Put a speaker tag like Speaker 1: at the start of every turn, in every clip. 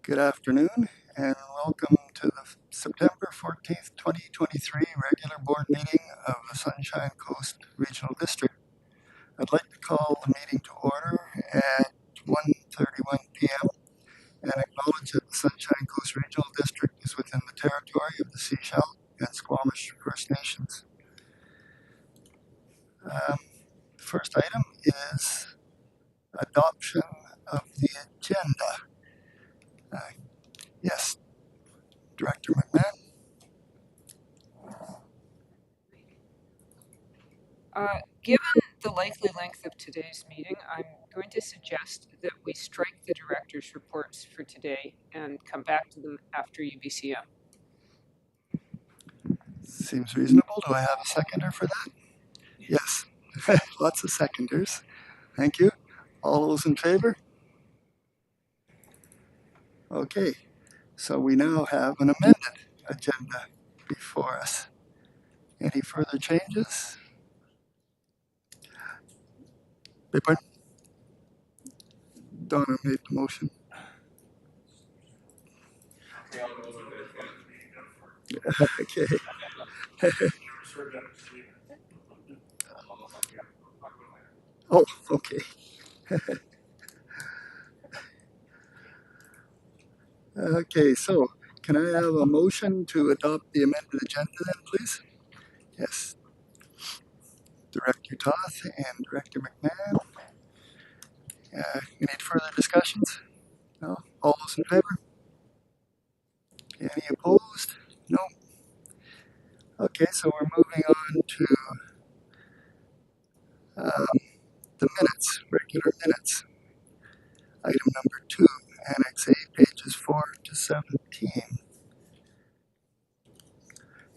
Speaker 1: Good afternoon and welcome to the September 14th, 2023 regular board meeting of the Sunshine Coast Regional District. I'd like to call the meeting to order at 1:31 p.m. and acknowledge that the Sunshine Coast Regional District is within the territory of the Sechelt and Squamish First Nations. First item is adoption of the agenda. Yes, Director McMahon.
Speaker 2: Given the likely length of today's meeting, I'm going to suggest that we strike the director's reports for today and come back to them after UBCM.
Speaker 1: Seems reasonable. Do I have a seconder for that? Yes. Lots of seconders. Thank you. All those in favor? Okay. So we now have an amended agenda before us. Any further changes? Bipper? Donna made the motion. Okay. Oh, okay. Okay, so can I have a motion to adopt the amended agenda then, please? Yes. Director Toth and Director McMahon. Any further discussions? No? All those in favor? Any opposed? No. Okay, so we're moving on to the minutes, regular minutes. Item number 2, Annex A, pages 4 to 17.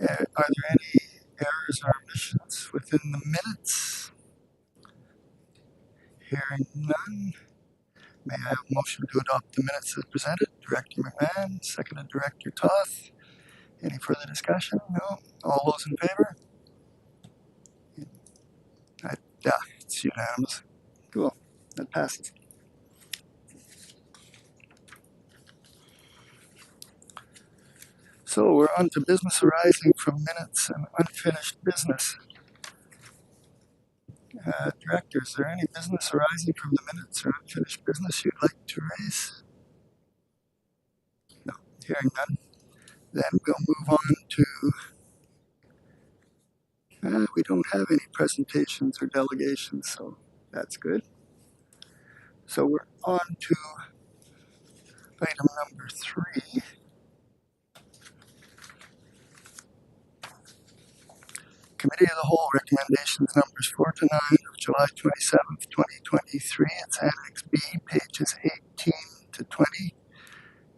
Speaker 1: Are there any errors or omissions within the minutes? Hearing none. May I have a motion to adopt the minutes as presented? Director McMahon, seconded Director Toth. Any further discussion? No? All those in favor? Yeah, it's unanimous. Cool. That passes. So we're on to business arising from minutes and unfinished business. Director, is there any business arising from the minutes or unfinished business you'd like to raise? No, hearing none. Then we'll move on to, we don't have any presentations or delegations, so that's good. So we're on to item number 3. Committee of the Whole recommendations numbers 4 to 9 of July 27th, 2023. It's Annex B, pages 18 to 20.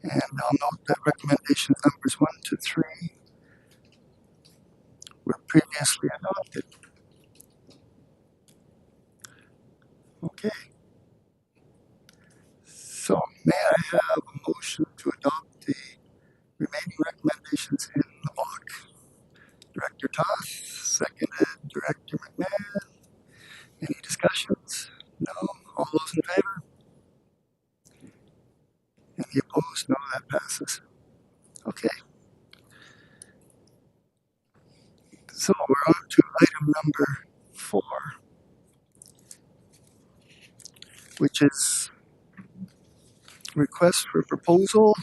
Speaker 1: And I'll note that recommendations numbers 1 to 3 were previously adopted. Okay. So may I have a motion to adopt the remaining recommendations in the block? Director Toth, seconded Director McMahon. Any discussions? No? All those in favor? Any opposed? No, that passes. Okay. So we're on to item number 4, which is request for proposal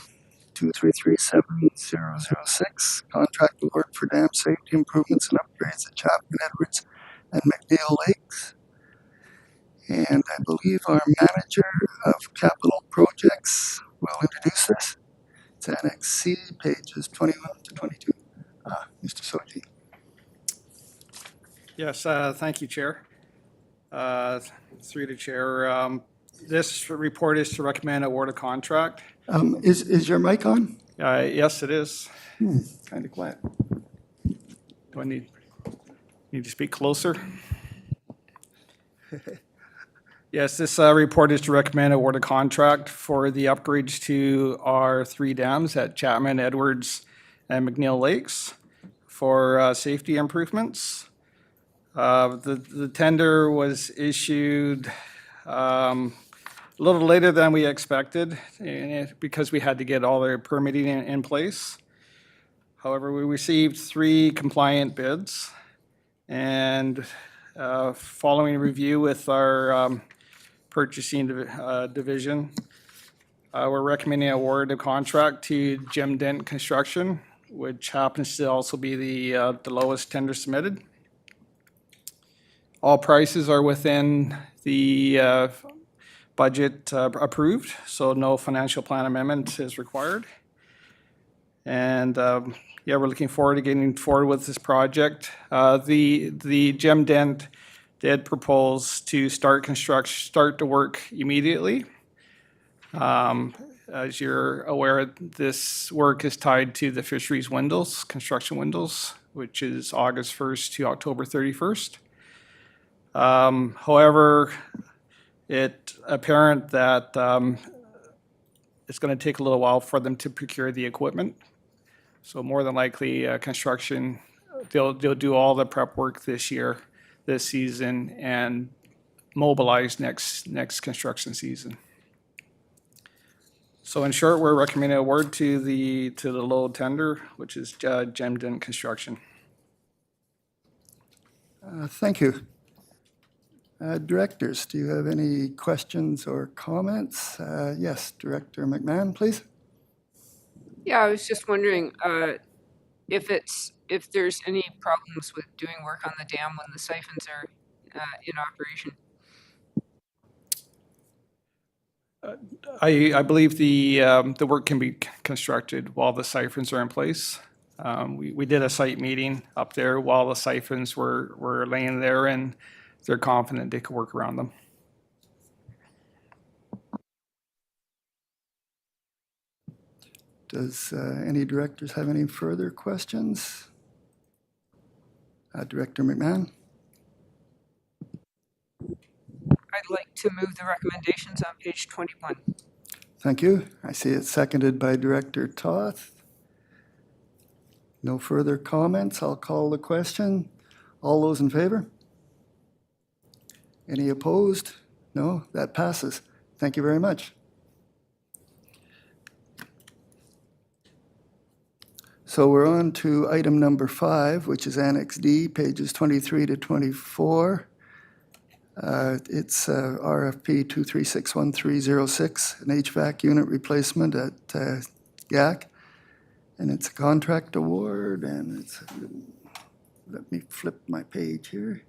Speaker 1: 2337006, contract award for dam safety improvements and upgrades at Chapman, Edwards, and McNeil Lakes. And I believe our manager of capital projects will introduce this. It's Annex C, pages 21 to 22. Mr. Soji.
Speaker 3: Yes, thank you, Chair. Through the Chair, this report is to recommend award a contract.
Speaker 1: Is your mic on?
Speaker 3: Yes, it is.
Speaker 1: Kind of quiet.
Speaker 3: Do I need to speak closer? Yes, this report is to recommend award a contract for the upgrades to our 3 dams at Chapman, Edwards, and McNeil Lakes for safety improvements. The tender was issued a little later than we expected because we had to get all the permitting in place. However, we received 3 compliant bids, and following review with our purchasing division, we're recommending award of contract to Jim Dent Construction, which happens to also be the lowest tender submitted. All prices are within the budget approved, so no financial plan amendment is required. And yeah, we're looking forward to getting forward with this project. The Jim Dent did propose to start to work immediately. As you're aware, this work is tied to the fisheries windows, construction windows, which is August 1st to October 31st. However, it's apparent that it's going to take a little while for them to procure the equipment. So more than likely, construction, they'll do all the prep work this year, this season, and mobilize next construction season. So in short, we're recommending award to the low tender, which is Jim Dent Construction.
Speaker 1: Thank you. Directors, do you have any questions or comments? Yes, Director McMahon, please.
Speaker 2: Yeah, I was just wondering if there's any problems with doing work on the dam when the siphons are in operation.
Speaker 3: I believe the work can be constructed while the siphons are in place. We did a site meeting up there while the siphons were laying there, and they're confident they could work around them.
Speaker 1: Does any directors have any further questions? Director McMahon?
Speaker 2: I'd like to move the recommendations on page 21.
Speaker 1: Thank you. I see it seconded by Director Toth. No further comments. I'll call the question. All those in favor? Any opposed? No, that passes. Thank you very much. So we're on to item number 5, which is Annex D, pages 23 to 24. It's RFP 2361306, an HVAC unit replacement at GAC. And it's a contract award, and it's, let me flip my page here.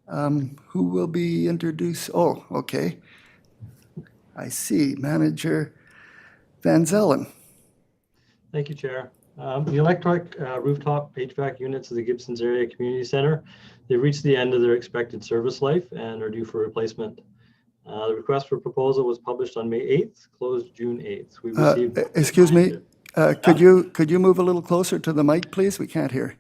Speaker 1: Who will be introduced? Oh, okay. I see, Manager Van Zellen.
Speaker 4: Thank you, Chair. The electric rooftop HVAC units of the Gibsons Area Community Center, they've reached the end of their expected service life and are due for replacement. The request for proposal was published on May 8th, closed June 8th. We received.
Speaker 1: Excuse me, could you move a little closer to the mic, please? We can't hear.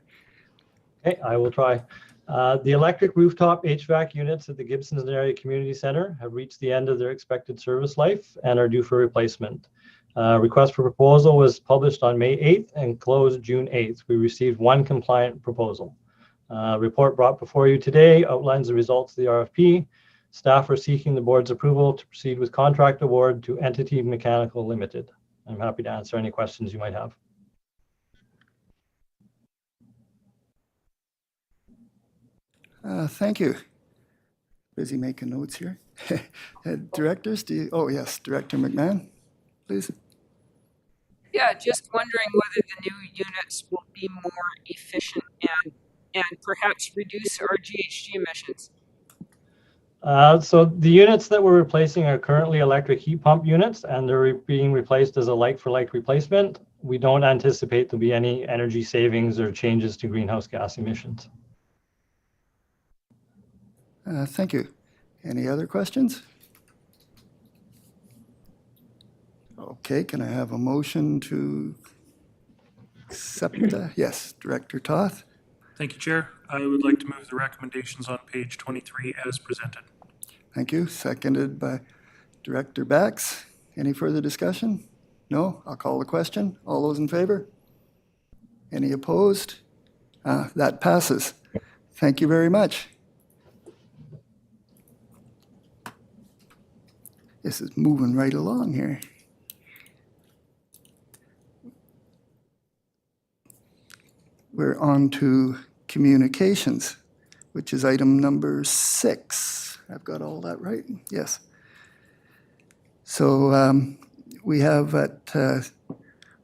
Speaker 4: Okay, I will try. The electric rooftop HVAC units at the Gibsons Area Community Center have reached the end of their expected service life and are due for replacement. Request for proposal was published on May 8th and closed June 8th. We received 1 compliant proposal. Report brought before you today outlines the results of the RFP. Staff are seeking the board's approval to proceed with contract award to Entity Mechanical Limited. I'm happy to answer any questions you might have.
Speaker 1: Thank you. Busy making notes here. Directors, do you, oh yes, Director McMahon, please.
Speaker 2: Yeah, just wondering whether the new units will be more efficient and perhaps reduce our GHG emissions.
Speaker 4: So the units that we're replacing are currently electric heat pump units, and they're being replaced as a like-for-like replacement. We don't anticipate there'll be any energy savings or changes to greenhouse gas emissions.
Speaker 1: Thank you. Any other questions? Okay, can I have a motion to accept? Yes, Director Toth.
Speaker 5: Thank you, Chair. I would like to move the recommendations on page 23 as presented.
Speaker 1: Thank you. Seconded by Director Bax. Any further discussion? No? I'll call the question. All those in favor? Any opposed? That passes. Thank you very much. This is moving right along here. We're on to communications, which is item number 6. I've got all that right? Yes. So we have at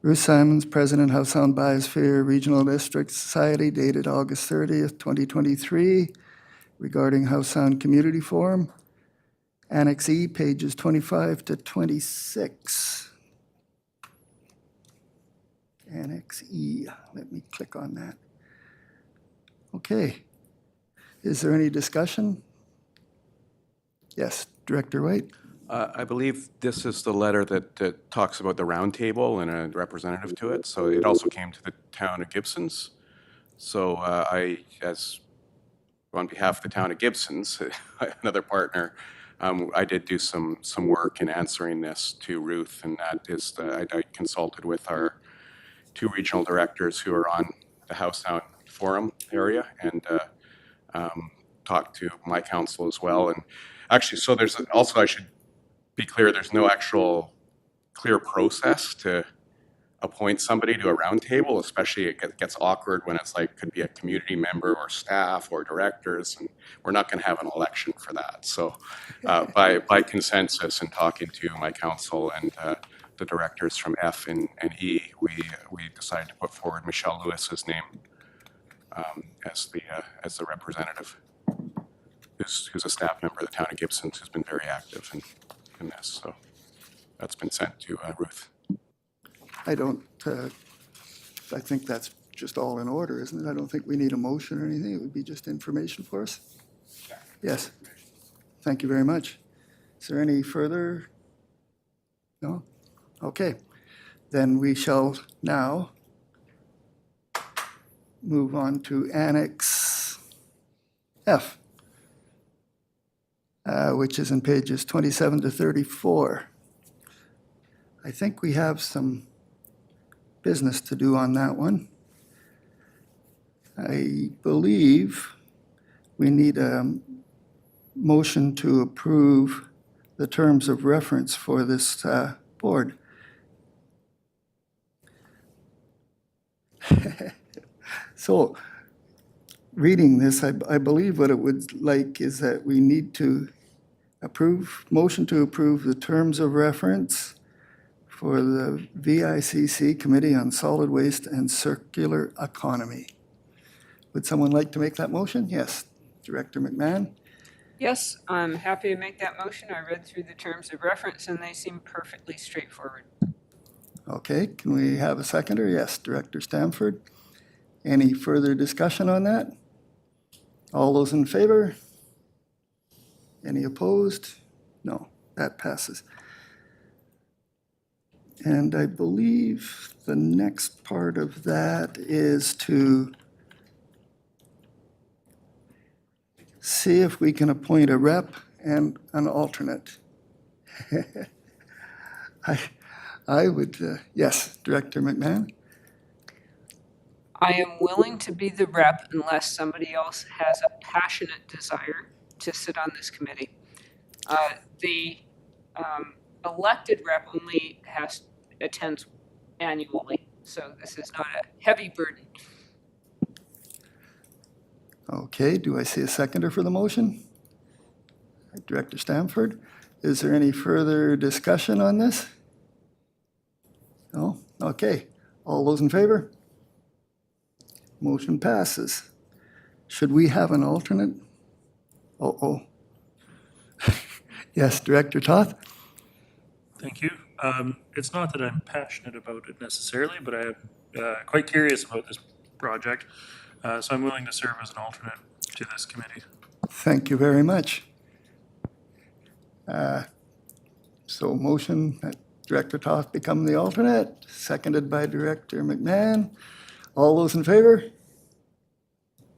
Speaker 1: Ruth Simons, President, Howe Sound Biosphere Regional District Society, dated August 30th, 2023, regarding Howe Sound Community Forum. Annex E, pages 25 to 26. Annex E, let me click on that. Okay. Is there any discussion? Yes, Director White.
Speaker 6: I believe this is the letter that talks about the roundtable and a representative to it. So it also came to the town of Gibsons. So on behalf of the town of Gibsons, another partner, I did do some work in answering this to Ruth, and that is I consulted with our 2 regional directors who are on the Howe Sound Forum area, and talked to my council as well. And actually, so there's also, I should be clear, there's no actual clear process to appoint somebody to a roundtable, especially it gets awkward when it's like, could be a community member or staff or directors, and we're not going to have an election for that. So by consensus and talking to my council and the directors from F and E, we decided to put forward Michelle Lewis's name as the representative, who's a staff member of the town of Gibsons, who's been very active in this. So that's been sent to Ruth.
Speaker 1: I think that's just all in order, isn't it? I don't think we need a motion or anything. It would be just information for us. Yes. Thank you very much. Is there any further? No? Okay. Then we shall now move on to Annex F, which is in pages 27 to 34. I think we have some business to do on that one. I believe we need a motion to approve the terms of reference for this board. So, reading this, I believe what it would like is that we need to motion to approve the terms of reference for the VICC Committee on Solid Waste and Circular Economy. Would someone like to make that motion? Yes, Director McMahon.
Speaker 2: Yes, I'm happy to make that motion. I read through the terms of reference and they seem perfectly straightforward.
Speaker 1: Okay, can we have a seconder? Yes, Director Stamford. Any further discussion on that? All those in favor? Any opposed? No, that passes. And I believe the next part of that is to see if we can appoint a rep and an alternate. I would, yes, Director McMahon.
Speaker 2: I am willing to be the rep unless somebody else has a passionate desire to sit on this committee. The elected rep only attends annually, so this is not a heavy burden.
Speaker 1: Okay, do I see a seconder for the motion? Director Stamford, is there any further discussion on this? No? Okay, all those in favor? Motion passes. Should we have an alternate? Uh-oh. Yes, Director Toth?
Speaker 5: Thank you. It's not that I'm passionate about it necessarily, but I am quite curious about this project. So I'm willing to serve as an alternate to this committee.
Speaker 1: Thank you very much. So motion that Director Toth become the alternate, seconded by Director McMahon. All those in favor?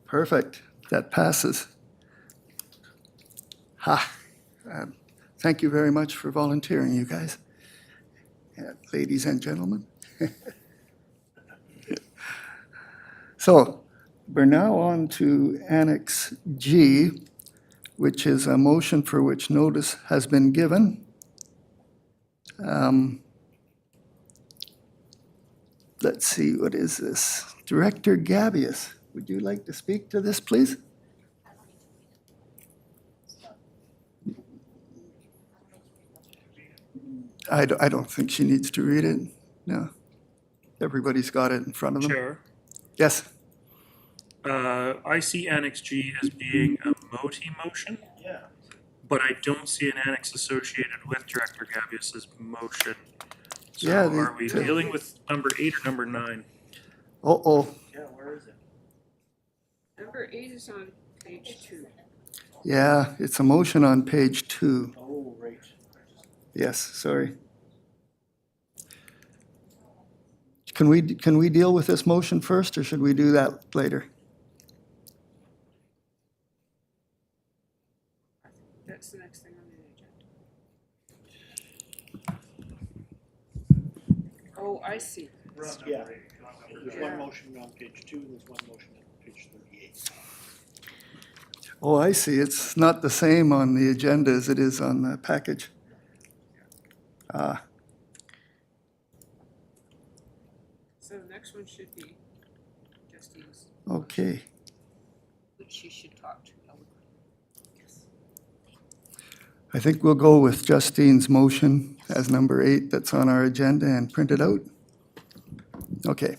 Speaker 1: Perfect. That passes. Thank you very much for volunteering, you guys. Ladies and gentlemen. So we're now on to Annex G, which is a motion for which notice has been given. Let's see, what is this? Director Gabius, would you like to speak to this, please? I don't think she needs to read it. No. Everybody's got it in front of them.
Speaker 5: Chair,
Speaker 1: Yes.
Speaker 5: I see Annex G as being a MOTI motion. But I don't see an annex associated with Director Gavius's motion. So
Speaker 1: Yeah,
Speaker 5: are we dealing with number 8 or number 9?
Speaker 1: Uh-oh.
Speaker 2: Number 8 is on page 2.
Speaker 1: Yeah, it's a motion on page 2.
Speaker 7: Oh, right.
Speaker 1: Yes, sorry. Can we deal with this motion first, or should we do that later?
Speaker 2: That's the next thing on the agenda. Oh, I see.
Speaker 7: Yeah. There's one motion on page 2, and there's one motion on page 38.
Speaker 1: Oh, I see. It's not the same on the agenda as it is on the package.
Speaker 2: So the next one should be Justine's,
Speaker 1: Okay.
Speaker 2: which you should talk to.
Speaker 1: I think we'll go with Justine's motion as number 8 that's on our agenda and print it out. Okay.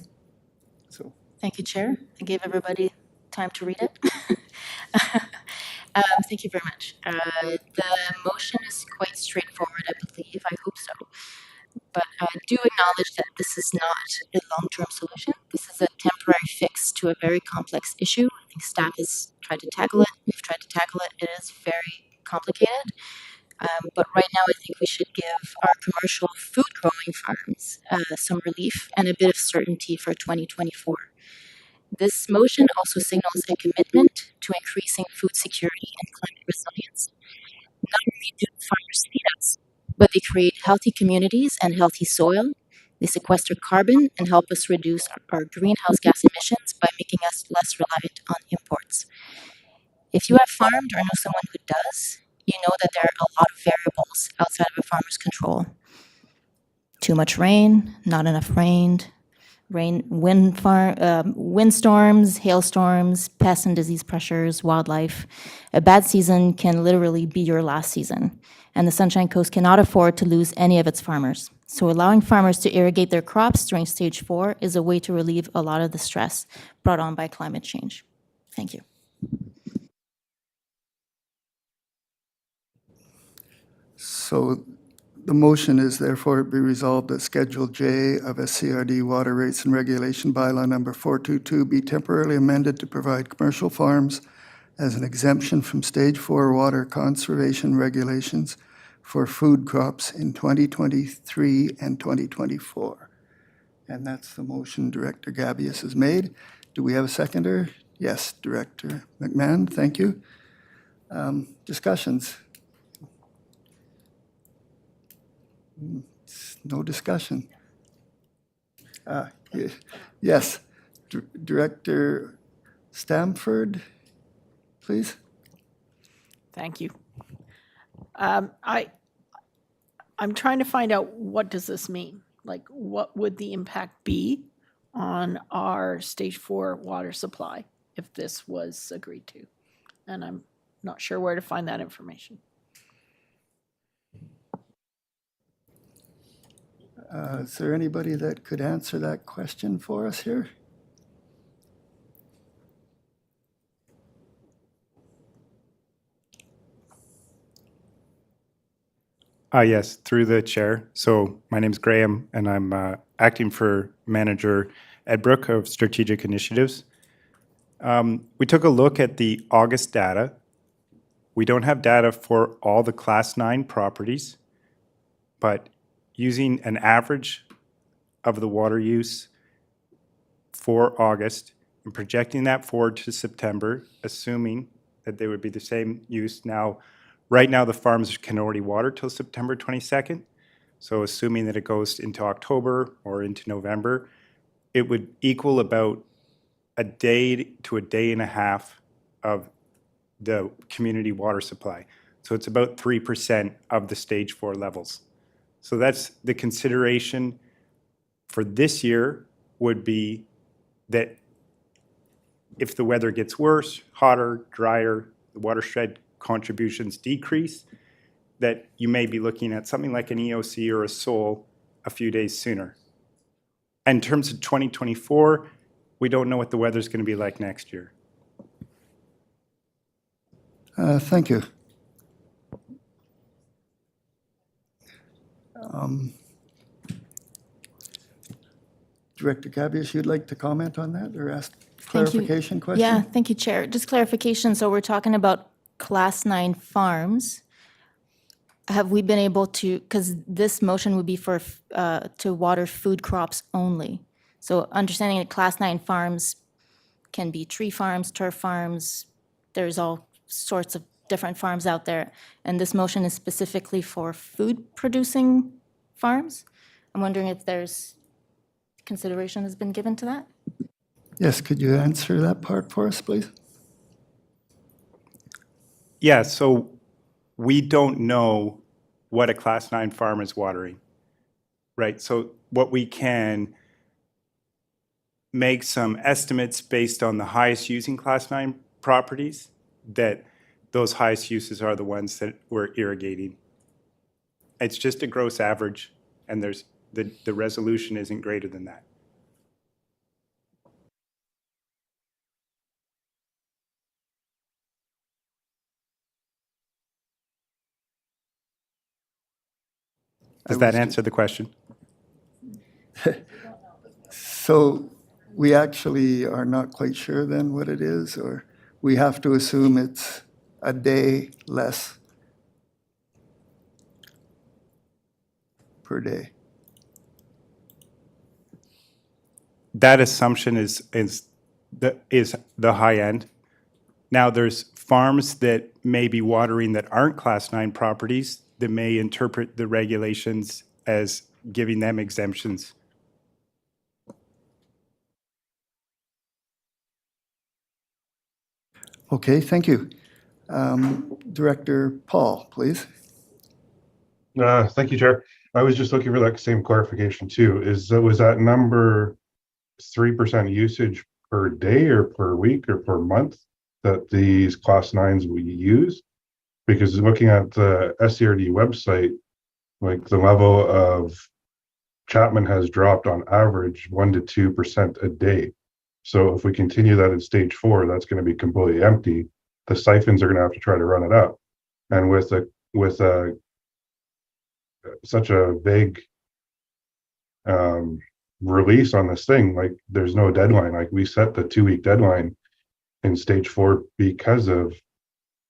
Speaker 1: So,
Speaker 8: Thank you, Chair. I gave everybody time to read it. Thank you very much. The motion is quite straightforward, I believe. I hope so. But I do acknowledge that this is not a long-term solution. This is a temporary fix to a very complex issue. I think staff has tried to tackle it. We've tried to tackle it. It is very complicated. But right now, I think we should give our commercial food growing farms some relief and a bit of certainty for 2024. This motion also signals a commitment to increasing food security and climate resilience. Not only do farmers feed us, but they create healthy communities and healthy soil. They sequester carbon and help us reduce our greenhouse gas emissions by making us less reliant on imports. If you have farmed or know someone who does, you know that there are a lot of variables outside of a farmer's control. Too much rain, not enough rain, windstorms, hailstorms, pest and disease pressures, wildlife. A bad season can literally be your last season, and the Sunshine Coast cannot afford to lose any of its farmers. So allowing farmers to irrigate their crops during stage 4 is a way to relieve a lot of the stress brought on by climate change. Thank you.
Speaker 1: So the motion is therefore be resolved that Schedule J of SCRD Water Rates and Regulation Bylaw number 422 be temporarily amended to provide commercial farms as an exemption from Stage 4 water conservation regulations for food crops in 2023 and 2024. And that's the motion Director Gabius has made. Do we have a seconder? Yes, Director McMahon, thank you. Discussions? No discussion. Yes, Director Stamford, please.
Speaker 9: Thank you. I'm trying to find out, what does this mean? Like, what would the impact be on our stage 4 water supply if this was agreed to? And I'm not sure where to find that information.
Speaker 1: Is there anybody that could answer that question for us here?
Speaker 10: Yes, through the chair. So my name's Graham, and I'm acting for Manager Edbrook of Strategic Initiatives. We took a look at the August data. We don't have data for all the Class 9 properties, but using an average of the water use for August and projecting that forward to September, assuming that they would be the same use. Now, right now, the farms can already water till September 22nd. So assuming that it goes into October or into November, it would equal about a day to a day and a half of the community water supply. So it's about 3% of the stage 4 levels. So that's the consideration for this year would be that if the weather gets worse, hotter, drier, the watershed contributions decrease, that you may be looking at something like an EOC or a SOL a few days sooner. In terms of 2024, we don't know what the weather's going to be like next year.
Speaker 1: Thank you. Director Gabius, you'd like to comment on that or ask clarification question?
Speaker 8: Yeah, thank you, Chair. Just clarification. So we're talking about Class 9 farms. Have we been able to, because this motion would be for, to water food crops only. So understanding that Class 9 farms can be tree farms, turf farms, there's all sorts of different farms out there. And this motion is specifically for food producing farms. I'm wondering if there's consideration has been given to that?
Speaker 1: Yes, could you answer that part for us, please?
Speaker 10: Yeah, so we don't know what a Class 9 farm is watering, right? So what we can make some estimates based on the highest using Class 9 properties, that those highest uses are the ones that we're irrigating. It's just a gross average, and there's the resolution isn't greater than that. Does that answer the question?
Speaker 1: So we actually are not quite sure then what it is, or we have to assume it's a day less per day?
Speaker 10: That assumption is the high end. Now, there's farms that may be watering that aren't Class 9 properties that may interpret the regulations as giving them exemptions.
Speaker 1: Okay, thank you. Director Paul, please.
Speaker 11: Thank you, Chair. I was just looking for that same clarification too. Was that number 3% usage per day or per week or per month that these Class 9s we use? Because looking at the SCRD website, like the level of Chapman has dropped on average 1% to 2% a day. So if we continue that in stage 4, that's going to be completely empty. The siphons are going to have to try to run it up. And with such a vague release on this thing, like there's no deadline. Like we set the 2-week deadline in stage 4 because of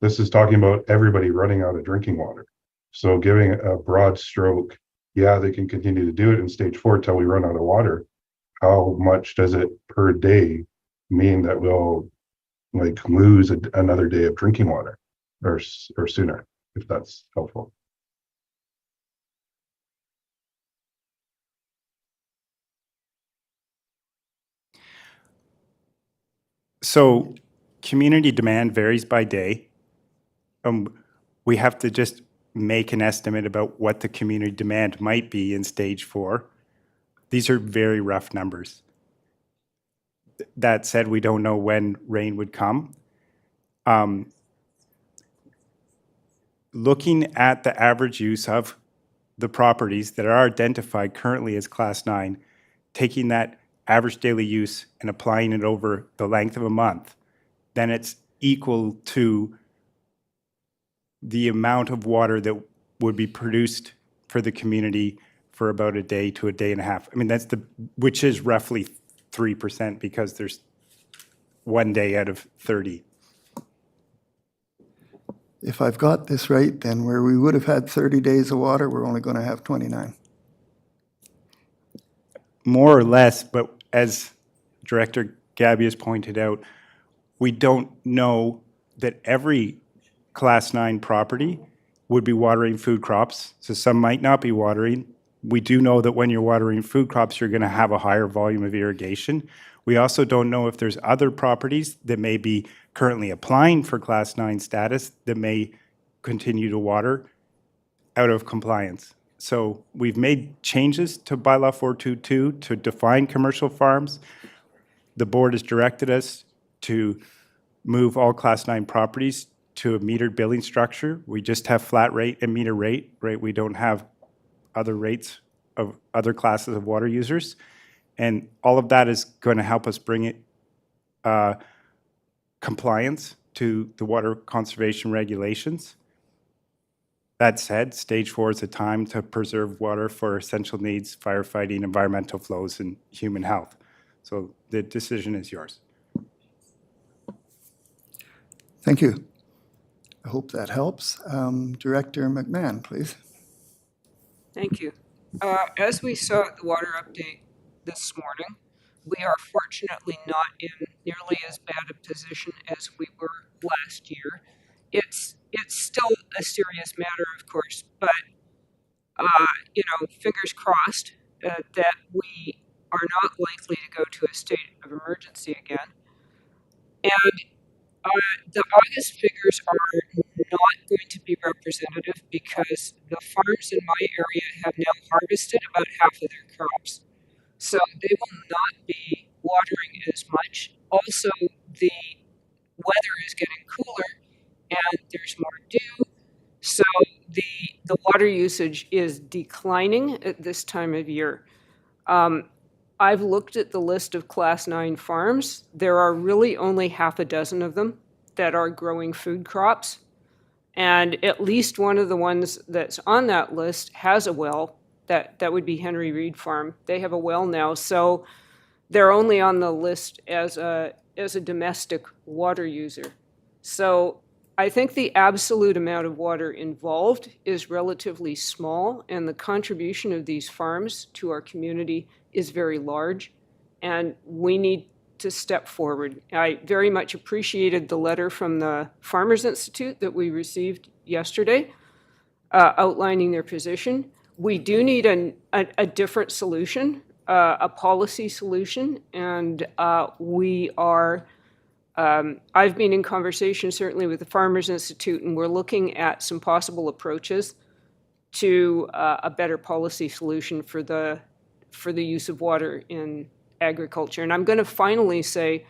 Speaker 11: this is talking about everybody running out of drinking water. So giving a broad stroke, yeah, they can continue to do it in stage 4 till we run out of water. How much does it per day mean that we'll like lose another day of drinking water or sooner, if that's helpful?
Speaker 10: So community demand varies by day. We have to just make an estimate about what the community demand might be in stage 4. These are very rough numbers. That said, we don't know when rain would come. Looking at the average use of the properties that are identified currently as Class 9, taking that average daily use and applying it over the length of a month, then it's equal to the amount of water that would be produced for the community for about a day to a day and a half. I mean, which is roughly 3% because there's 1 day out of 30.
Speaker 1: If I've got this right, then where we would have had 30 days of water, we're only going to have 29.
Speaker 10: More or less, but as Director Gabby has pointed out, we don't know that every Class 9 property would be watering food crops, so some might not be watering. We do know that when you're watering food crops, you're going to have a higher volume of irrigation. We also don't know if there's other properties that may be currently applying for Class 9 status that may continue to water out of compliance. So we've made changes to bylaw 422 to define commercial farms. The board has directed us to move all class 9 properties to a metered billing structure. We just have flat rate and meter rate, right? We don't have other rates of other classes of water users. And all of that is going to help us bring it compliance to the water conservation regulations. That said, stage 4 is a time to preserve water for essential needs, firefighting, environmental flows, and human health. So the decision is yours.
Speaker 1: Thank you. I hope that helps. Director McMahon, please.
Speaker 2: Thank you. As we saw at the water update this morning, we are fortunately not in nearly as bad a position as we were last year. It's still a serious matter, of course, but fingers crossed that we are not likely to go to a state of emergency again. And the August figures are not going to be representative because the farms in my area have now harvested about half of their crops. So they will not be watering as much. Also, the weather is getting cooler and there's more dew. So the water usage is declining at this time of year. I've looked at the list of Class 9 farms. There are really only half a dozen of them that are growing food crops. And at least one of the ones that's on that list has a well. That would be Henry Reed Farm. They have a well now. So they're only on the list as a domestic water user. So I think the absolute amount of water involved is relatively small, and the contribution of these farms to our community is very large, and we need to step forward. I very much appreciated the letter from the Farmers Institute that we received yesterday, outlining their position. We do need a different solution, a policy solution, and we are I've been in conversation certainly with the Farmers Institute, and we're looking at some possible approaches to a better policy solution for the use of water in agriculture. And I'm going to finally say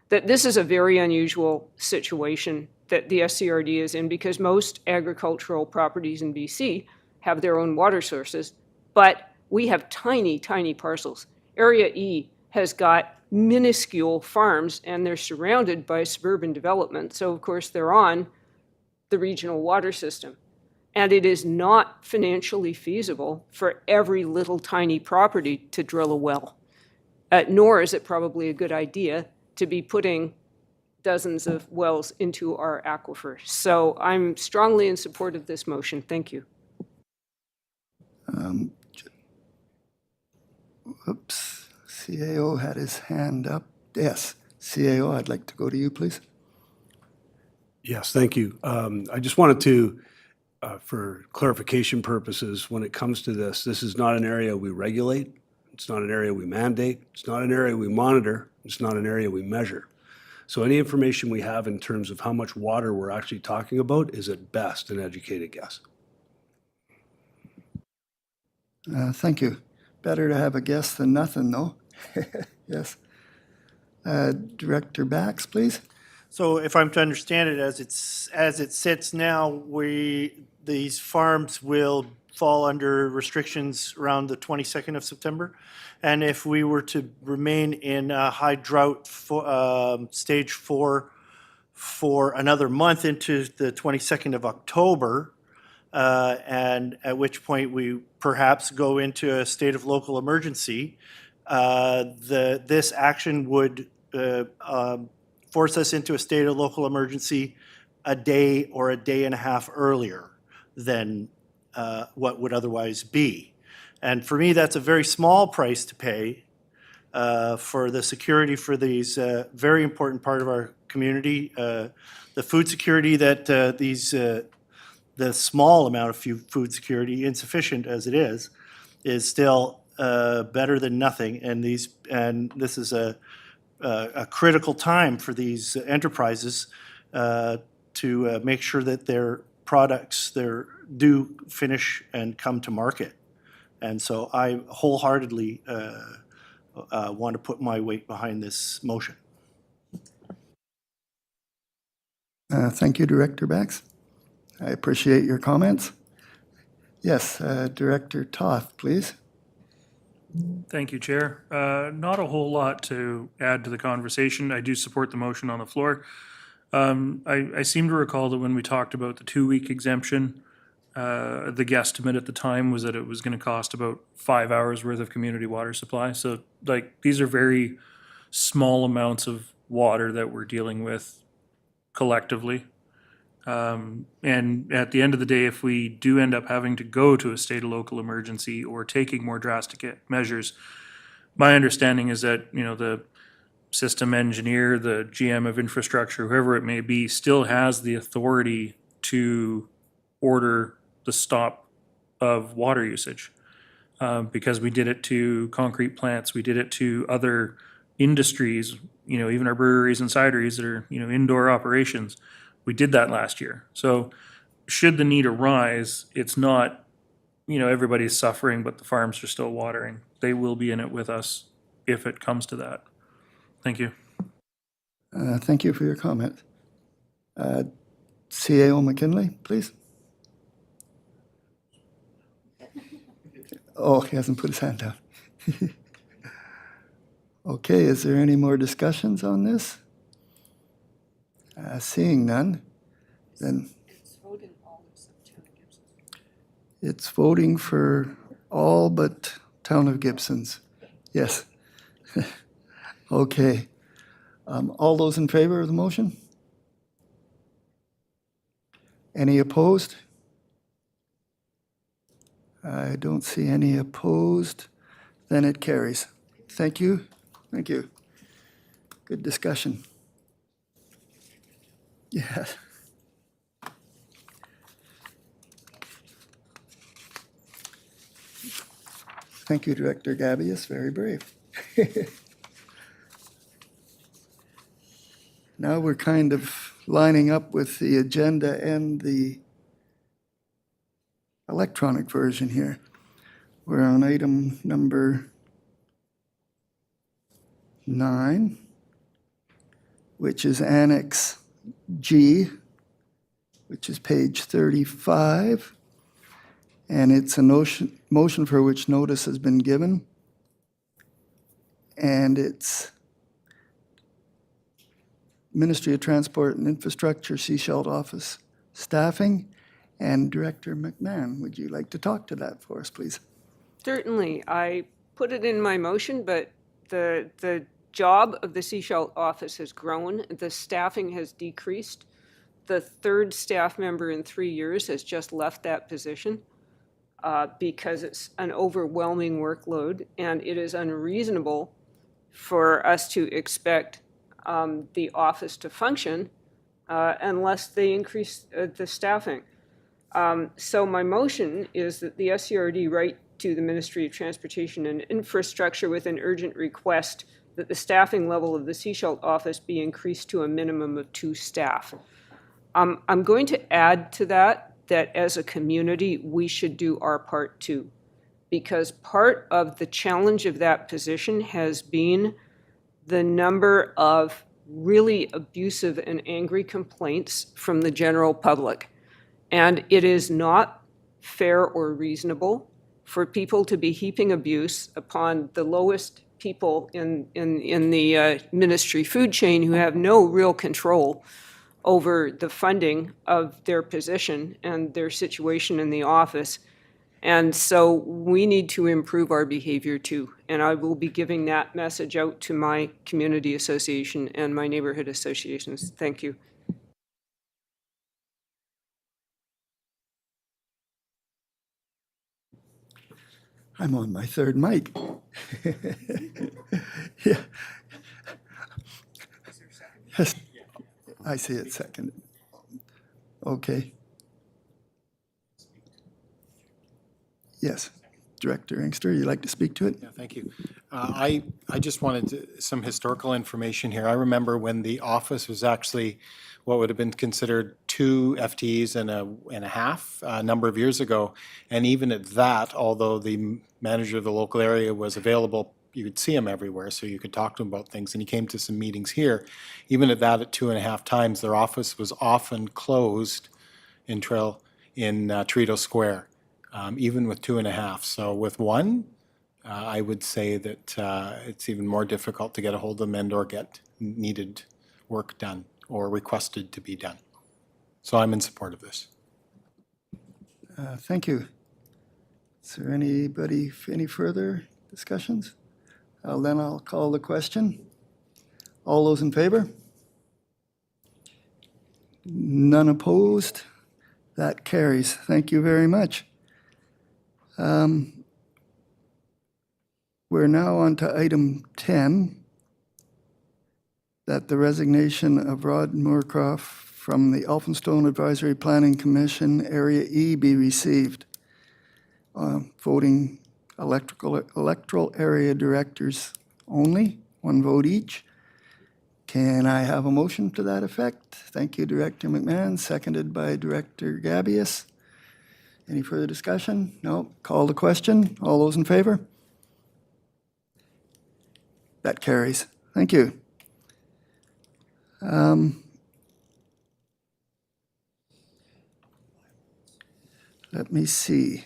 Speaker 2: that this is a very unusual situation that the SCRD is in, because most agricultural properties in BC have their own water sources, but we have tiny, tiny parcels. Area E has got minuscule farms, and they're surrounded by suburban development. So, of course, they're on the regional water system. And it is not financially feasible for every little tiny property to drill a well, nor is it probably a good idea to be putting dozens of wells into our aquifer. So I'm strongly in support of this motion. Thank you.
Speaker 1: Oops. CAO had his hand up. Yes, CAO, I'd like to go to you, please.
Speaker 12: Yes, thank you. I just wanted to, for clarification purposes, when it comes to this is not an area we regulate. It's not an area we mandate. It's not an area we monitor. It's not an area we measure. So any information we have in terms of how much water we're actually talking about is at best an educated guess.
Speaker 1: Thank you. Better to have a guess than nothing, though. Yes. Director Bax, please.
Speaker 7: So if I'm to understand it, as it sits now, these farms will fall under restrictions around the 22nd of September. And if we were to remain in a high drought stage 4 for another month into the 22nd of October, and at which point we perhaps go into a state of local emergency, this action would force us into a state of local emergency a day or a day and a half earlier than what would otherwise be. And for me, that's a very small price to pay for the security for these very important part of our community. The food security that the small amount of food security, insufficient as it is still better than nothing. And this is a critical time for these enterprises to make sure that their products do finish and come to market. And so I wholeheartedly want to put my weight behind this motion.
Speaker 1: Thank you, Director Bax. I appreciate your comments. Yes, Director Toth, please.
Speaker 5: Thank you, Chair. Not a whole lot to add to the conversation. I do support the motion on the floor. I seem to recall that when we talked about the 2-week exemption, the guesstimate at the time was that it was going to cost about 5 hours worth of community water supply. So like these are very small amounts of water that we're dealing with collectively. And at the end of the day, if we do end up having to go to a state of local emergency or taking more drastic measures, my understanding is that, you know, the system engineer, the GM of infrastructure, whoever it may be, still has the authority to order the stop of water usage. Because we did it to concrete plants, we did it to other industries, you know, even our breweries and cideries that are, you know, indoor operations. We did that last year. So should the need arise, it's not, you know, everybody's suffering, but the farms are still watering. They will be in it with us if it comes to that. Thank you.
Speaker 1: Thank you for your comment. CAO McKinley, please. Oh, he hasn't put his hand down. Okay, is there any more discussions on this? Seeing none, then it's voting for all but Town of Gibson's. Yes. Okay. All those in favor of the motion? Any opposed? I don't see any opposed. Then it carries. Thank you. Thank you. Good discussion. Yeah. Thank you, Director Gabius. Very brave. Now we're kind of lining up with the agenda and the electronic version here. We're on item number 9, which is Annex G, which is page 35. And it's a motion for which notice has been given. And it's Ministry of Transport and Infrastructure, Seashell Office staffing. And Director McMahon, would you like to talk to that for us, please?
Speaker 2: Certainly. I put it in my motion, but the job of the Seashell office has grown. The staffing has decreased. The third staff member in 3 years has just left that position because it's an overwhelming workload, and it is unreasonable for us to expect the office to function unless they increase the staffing. So my motion is that the SCRD write to the Ministry of Transportation and Infrastructure with an urgent request that the staffing level of the Seashell office be increased to a minimum of 2 staff. I'm going to add to that as a community, we should do our part too, because part of the challenge of that position has been the number of really abusive and angry complaints from the general public. And it is not fair or reasonable for people to be heaping abuse upon the lowest people in the ministry food chain who have no real control over the funding of their position and their situation in the office. And so we need to improve our behavior too. And I will be giving that message out to my community association and my neighborhood associations. Thank you.
Speaker 1: I'm on my third mic. Yeah. Yes, I see it second. Okay. Yes. Director Inkster, you'd like to speak to it?
Speaker 13: Yeah, thank you. I just wanted some historical information here. I remember when the office was actually what would have been considered 2 FTEs and a half a number of years ago. And even at that, although the manager of the local area was available, you could see him everywhere, so you could talk to him about things. And he came to some meetings here. Even at that, at 2.5 times, their office was often closed in Torito Square, even with 2.5. So with 1, I would say that it's even more difficult to get a hold of them and/or get needed work done or requested to be done. So I'm in support of this.
Speaker 1: Thank you. Is there any further discussions? Then I'll call the question. All those in favor? None opposed? That carries. Thank you very much. We're now on to item 10, that the resignation of Rod Moorcroft from the Elphinstone Advisory Planning Commission Area E be received. Voting electoral area directors only, 1 vote each. Can I have a motion to that effect? Thank you, Director McMahon, seconded by Director Gabius. Any further discussion? No. Call the question. All those in favor? That carries. Thank you. Let me see.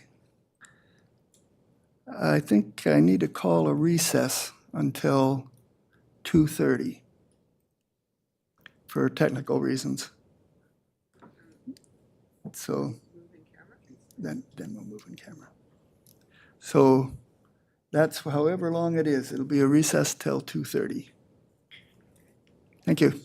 Speaker 1: I think I need to call a recess until 2:30 for technical reasons. So then we'll move in camera. So that's however long it is. It'll be a recess till 2:30. Thank you.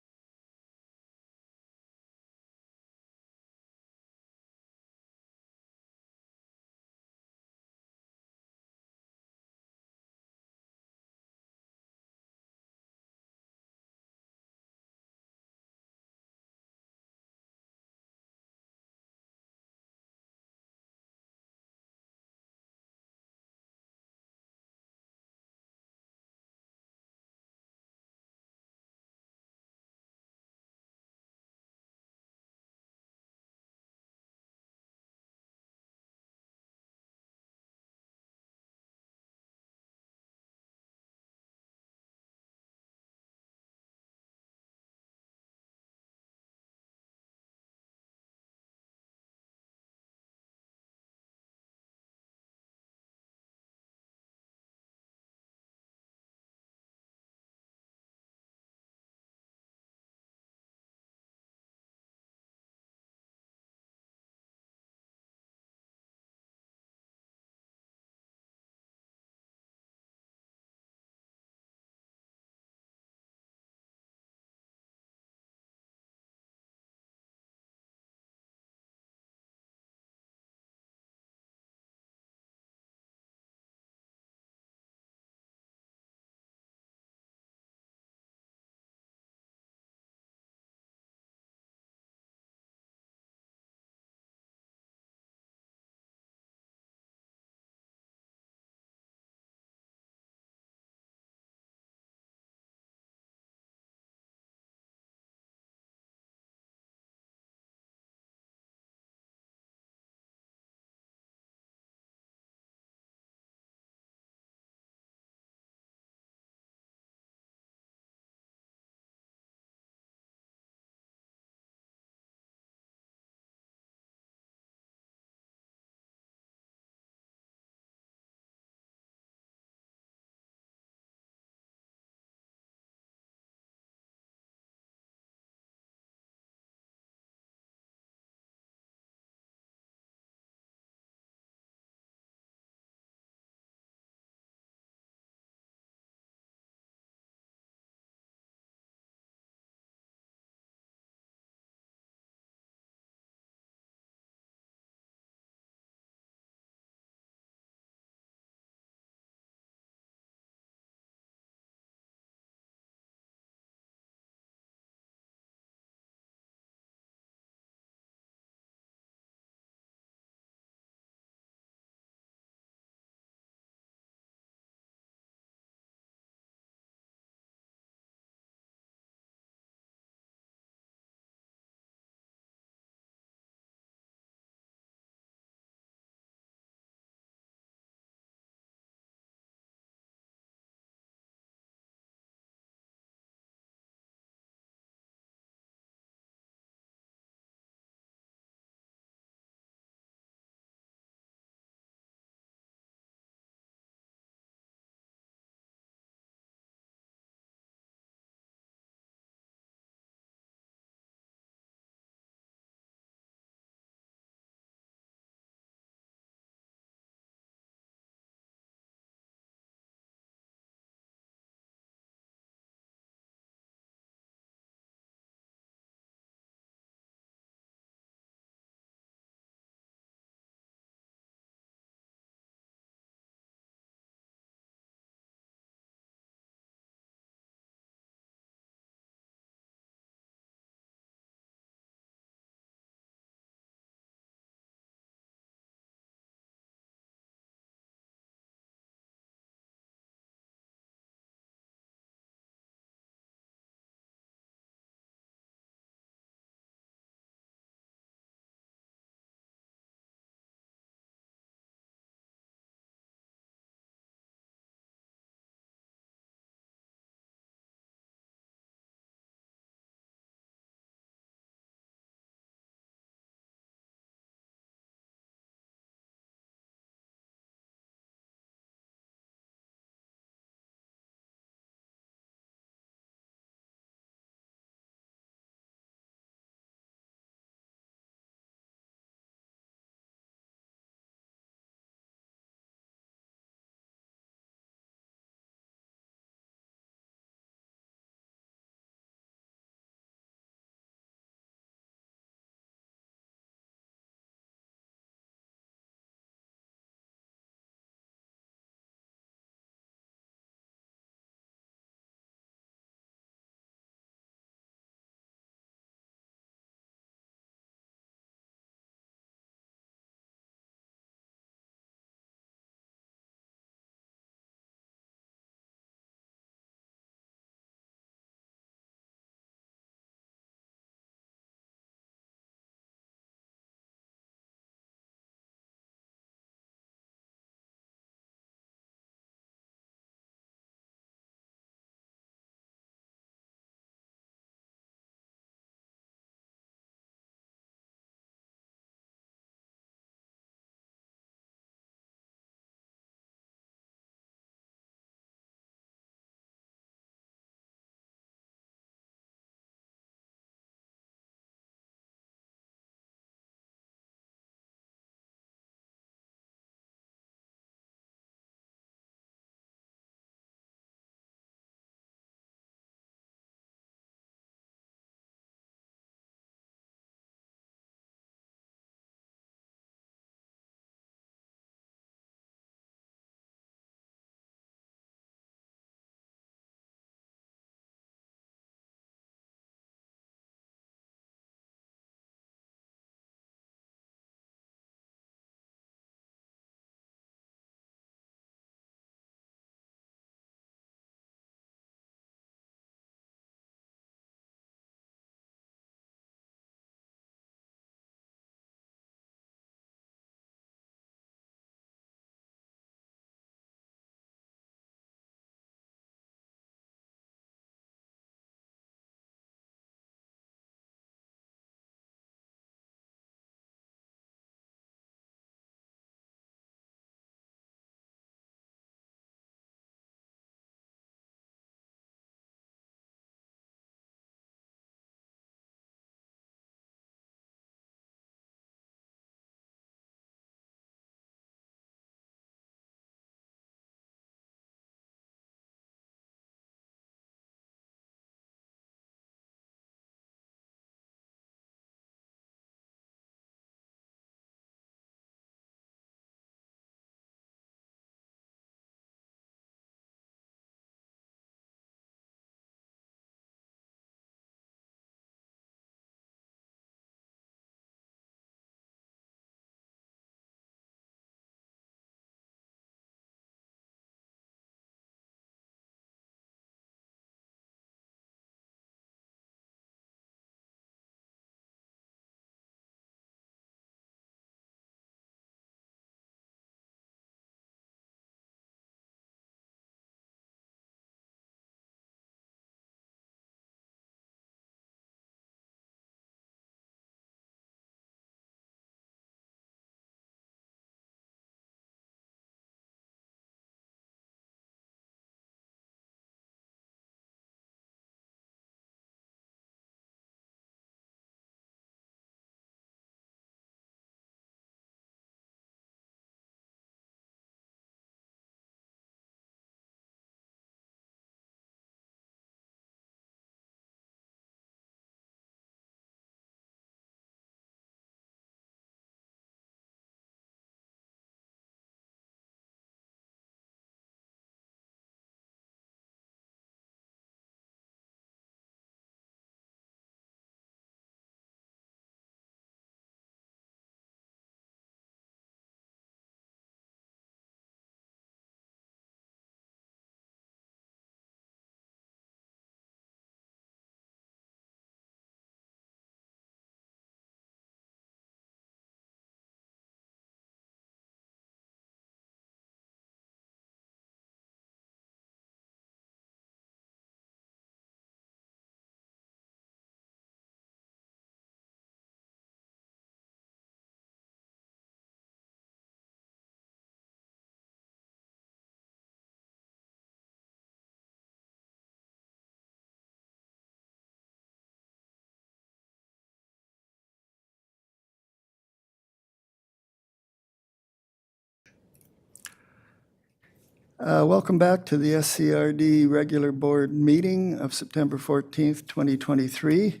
Speaker 1: Welcome back to the SCRD regular board meeting of September 14th, 2023.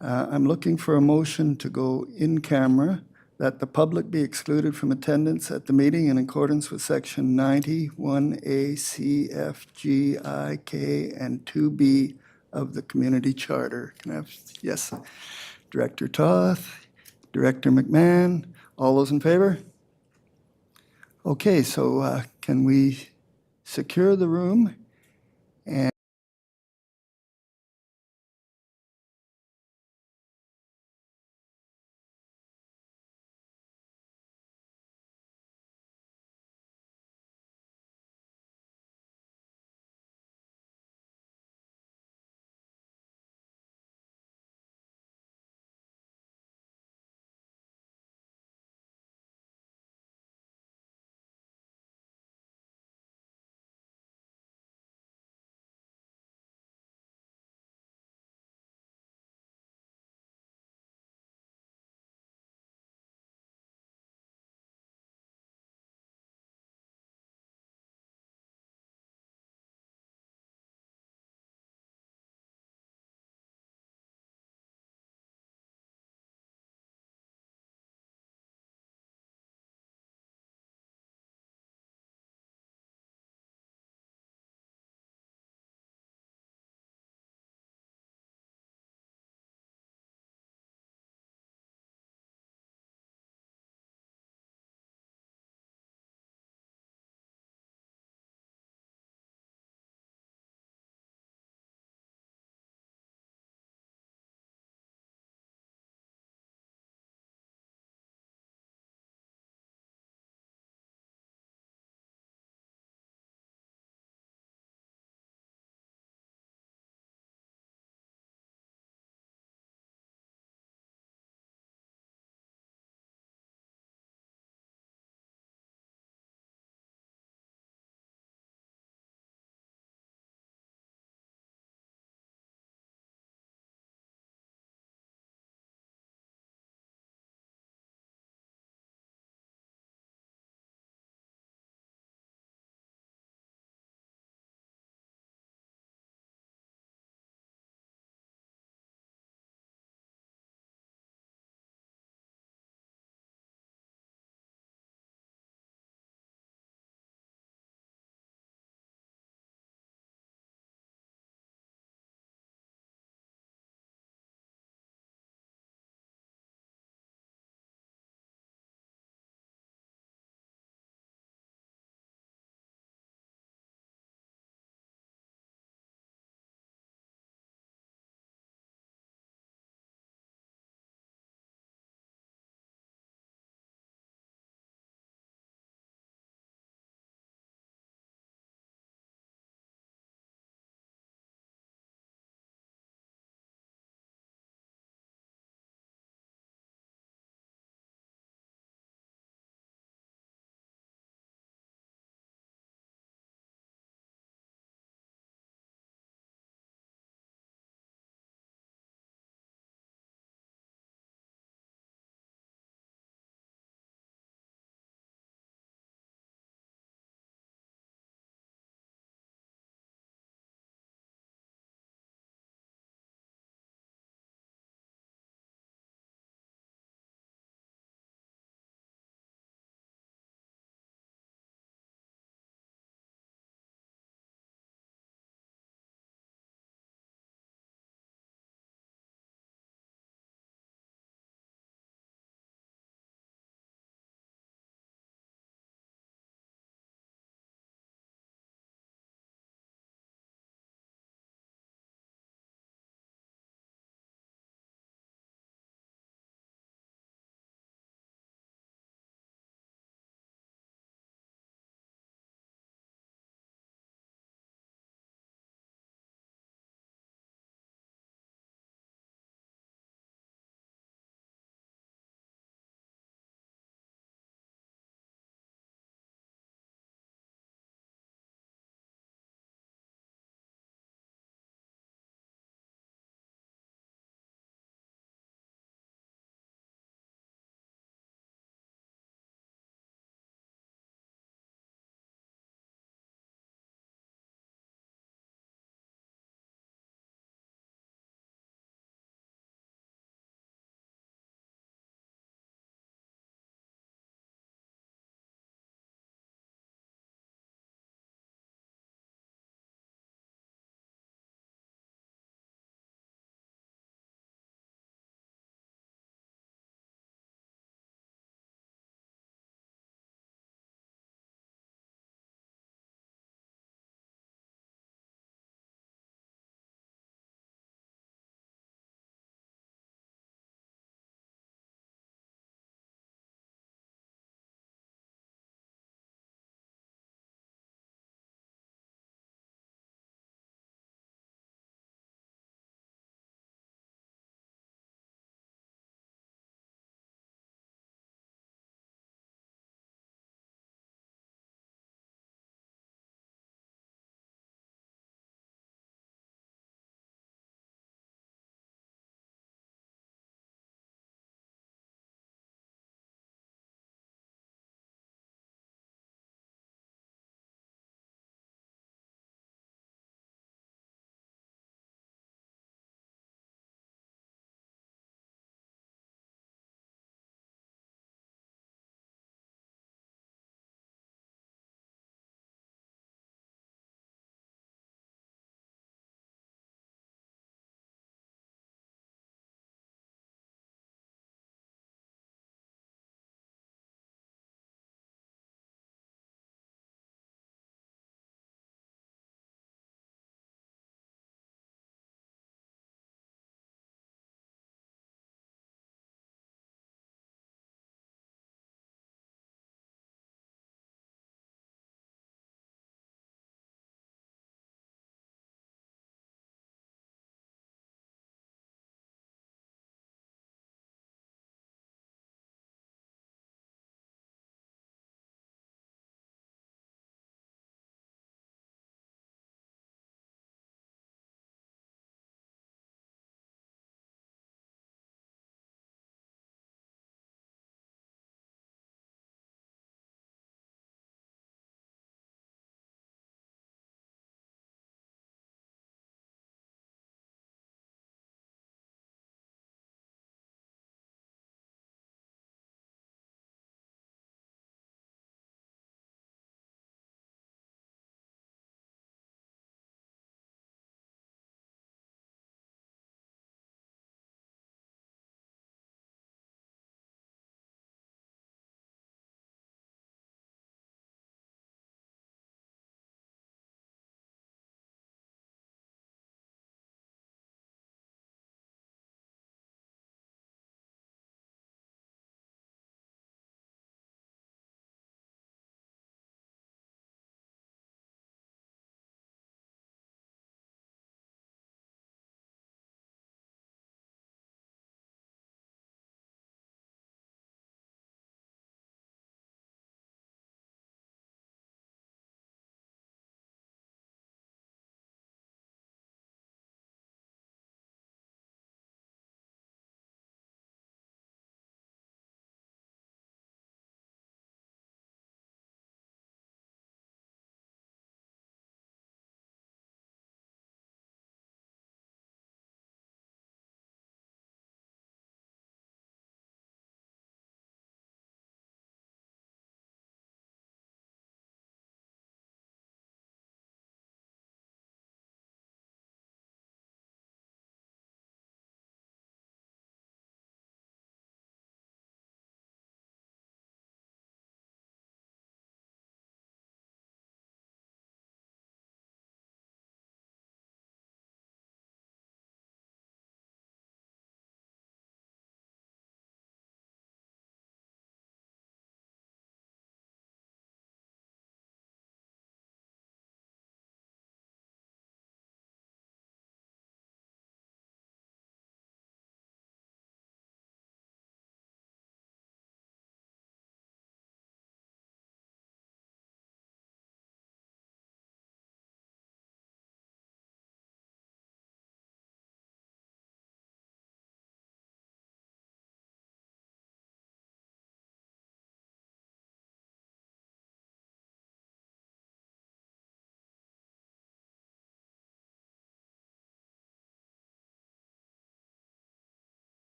Speaker 1: I'm looking for a motion to go in camera, that the public be excluded from attendance at the meeting in accordance with section 91A, C, F, G, I, K, and 2B of the community charter. Can I have, yes, Director Toth, Director McMahon, all those in favor? Okay, so can we secure the room?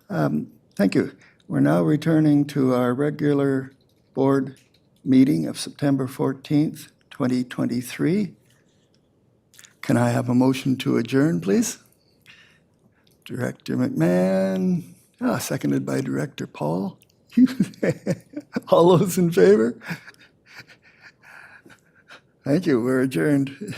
Speaker 1: Thank you. We're now returning to our regular board meeting of September 14th, 2023. Can I have a motion to adjourn, please? Director McMahon, seconded by Director Paul. All those in favor? Thank you. We're adjourned.